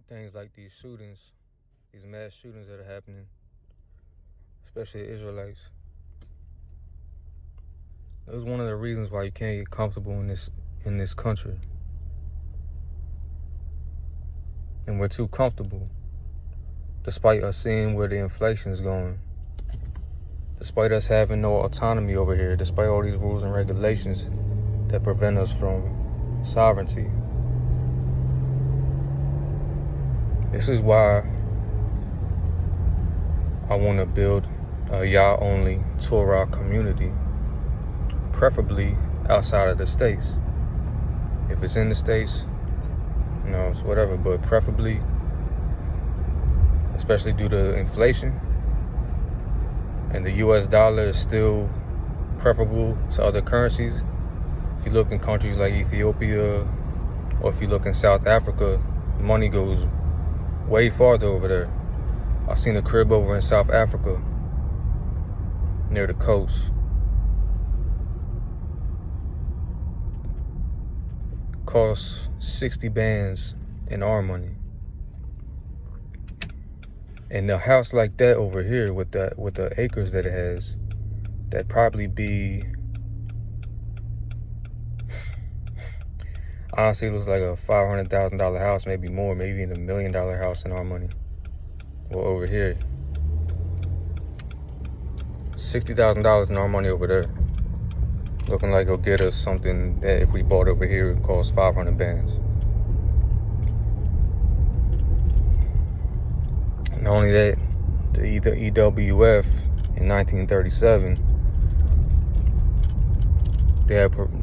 things like these shootings, these mass shootings that are happening, especially the Israelites. It was one of the reasons why you can't get comfortable in this country. And we're too comfortable, despite us seeing where the inflation is going, despite us having no autonomy over here, despite all these rules and regulations that prevent us from sovereignty. This is why I want to build a YaH only Torah community, preferably outside of the States. If it's in the States, it's whatever, but preferably, especially due to inflation, and the US dollar is still preferable to other currencies. If you look in countries like Ethiopia, or if you look in South Africa, money goes way farther over there. I seen a crib over in South Africa, near the coast. Costs 60 bands in our money. And a house like that over here with the acres that it has, that'd probably be, honestly, it looks like a $500,000 house, maybe more, maybe even $1 million house in our money. Well, over here, $60,000 in our money over there, looking like it'll get us something that if we bought over here, it costs 500 bands. Not only that, the EWF in 1937,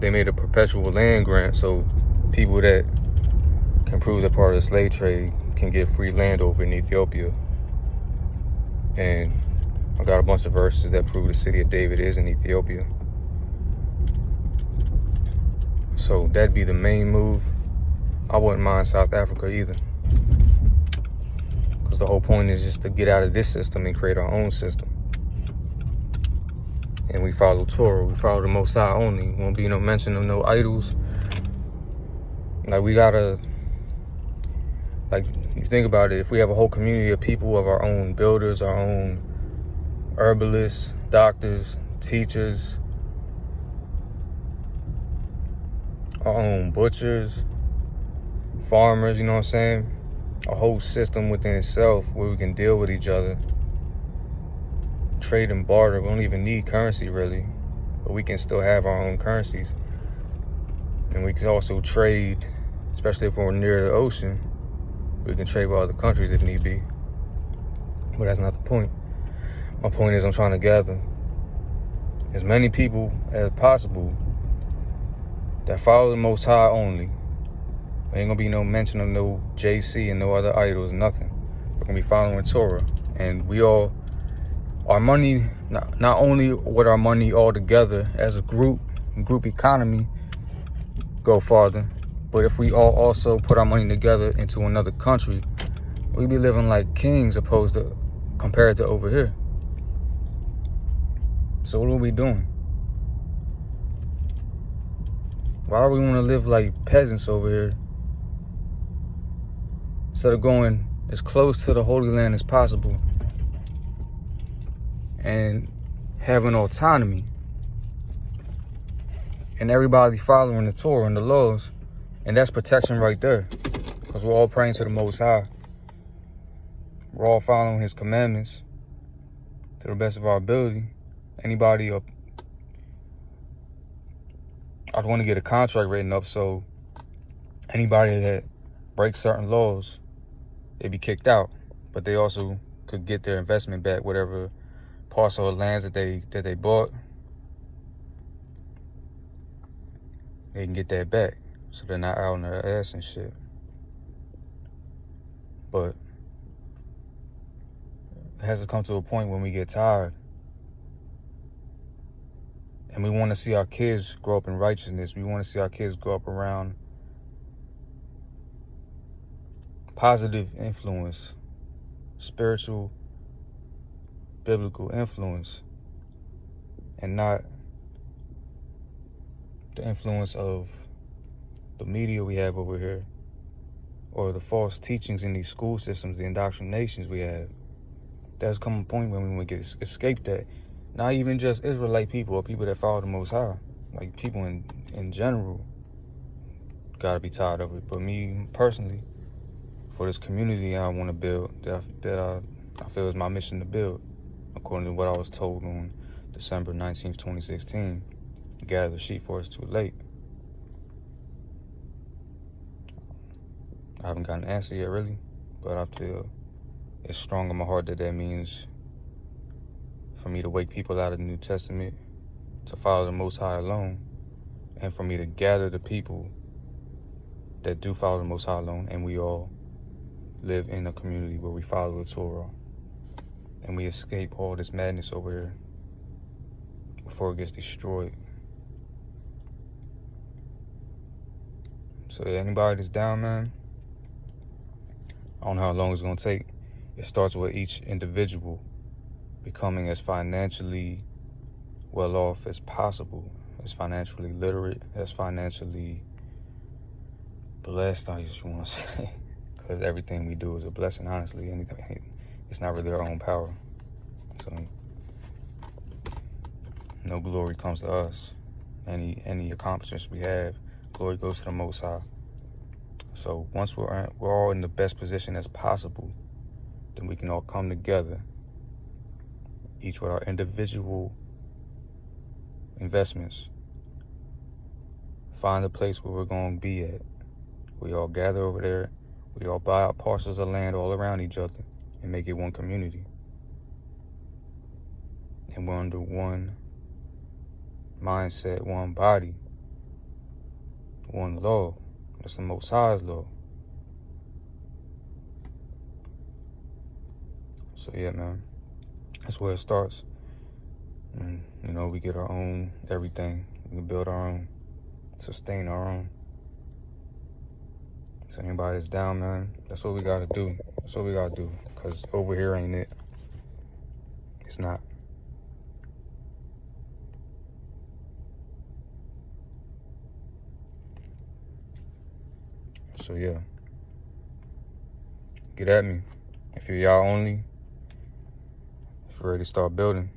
they made a perpetual land grant, so people that can prove they're part of the slave trade can get free land over in Ethiopia. And I got a bunch of verses that prove the city of David is in Ethiopia. So that'd be the main move. I wouldn't mind South Africa either, because the whole point is just to get out of this system and create our own system. And we follow Torah. We follow the Most High only. Won't be no mention of no idols. Like, we gotta, like, you think about it, if we have a whole community of people, of our own builders, our own herbalists, doctors, teachers, our own butchers, farmers, you know what I'm saying? A whole system within itself where we can deal with each other, trade and barter. We don't even need currency really, but we can still have our own currencies. And we can also trade, especially if we're near the ocean, we can trade with other countries if need be. But that's not the point. My point is I'm trying to gather as many people as possible that follow the Most High only. There ain't gonna be no mention of no JC and no other idols, nothing. We're gonna be following Torah. And we all, our money, not only with our money all together as a group economy go farther, but if we all also put our money together into another country, we be living like kings opposed to compared to over here. So what are we doing? Why do we want to live like peasants over here instead of going as close to the Holy Land as possible and having autonomy and everybody following the Torah and the laws? And that's protection right there, because we're all praying to the Most High. We're all following His commandments to the best of our ability. Anybody up, I'd want to get a contract written up so anybody that breaks certain laws, they'd be kicked out, but they also could get their investment back, whatever parcel of lands that they bought, they can get that back, so they're not out on their ass and shit. But it has to come to a point when we get tired and we want to see our kids grow up in righteousness. We want to see our kids grow up around positive influence, spiritual, biblical influence, and not the influence of the media we have over here, or the false teachings in these school systems, the indoctrinations we have. There's come a point when we get escape that. Not even just Israelite people or people that follow the Most High. Like people in general gotta be tired of it. But me personally, for this community I want to build, that I feel is my mission to build, according to what I was told on December 19th, 2016, gather the sheep for it's too late. I haven't gotten an answer yet, really, but I feel it's strong in my heart that means for me to wake people out of the New Testament to follow the Most High alone, and for me to gather the people that do follow the Most High alone, and we all live in a community where we follow the Torah, and we escape all this madness over here before it gets destroyed. So anybody that's down, man, I don't know how long it's going to take. It starts with each individual becoming as financially well off as possible, as financially literate, as financially blessed, I just want to say, because everything we do is a blessing, honestly. Anything, it's not really our own power. So no glory comes to us. Any accomplishments we have, glory goes to the Most High. So once we're all in the best position as possible, then we can all come together, each with our individual investments, find a place where we're going to be at. We all gather over there. We all buy out parcels of land all around each other and make it one community. And we're under one mindset, one body, one law. That's the Most High's law. So yeah, man, that's where it starts. And, we get our own everything. We can build our own, sustain our own. So anybody that's down, man, that's what we gotta do. That's what we gotta do. Because over here ain't it. It's not. So yeah, get at me. If you're y'all only, if you're ready to start building.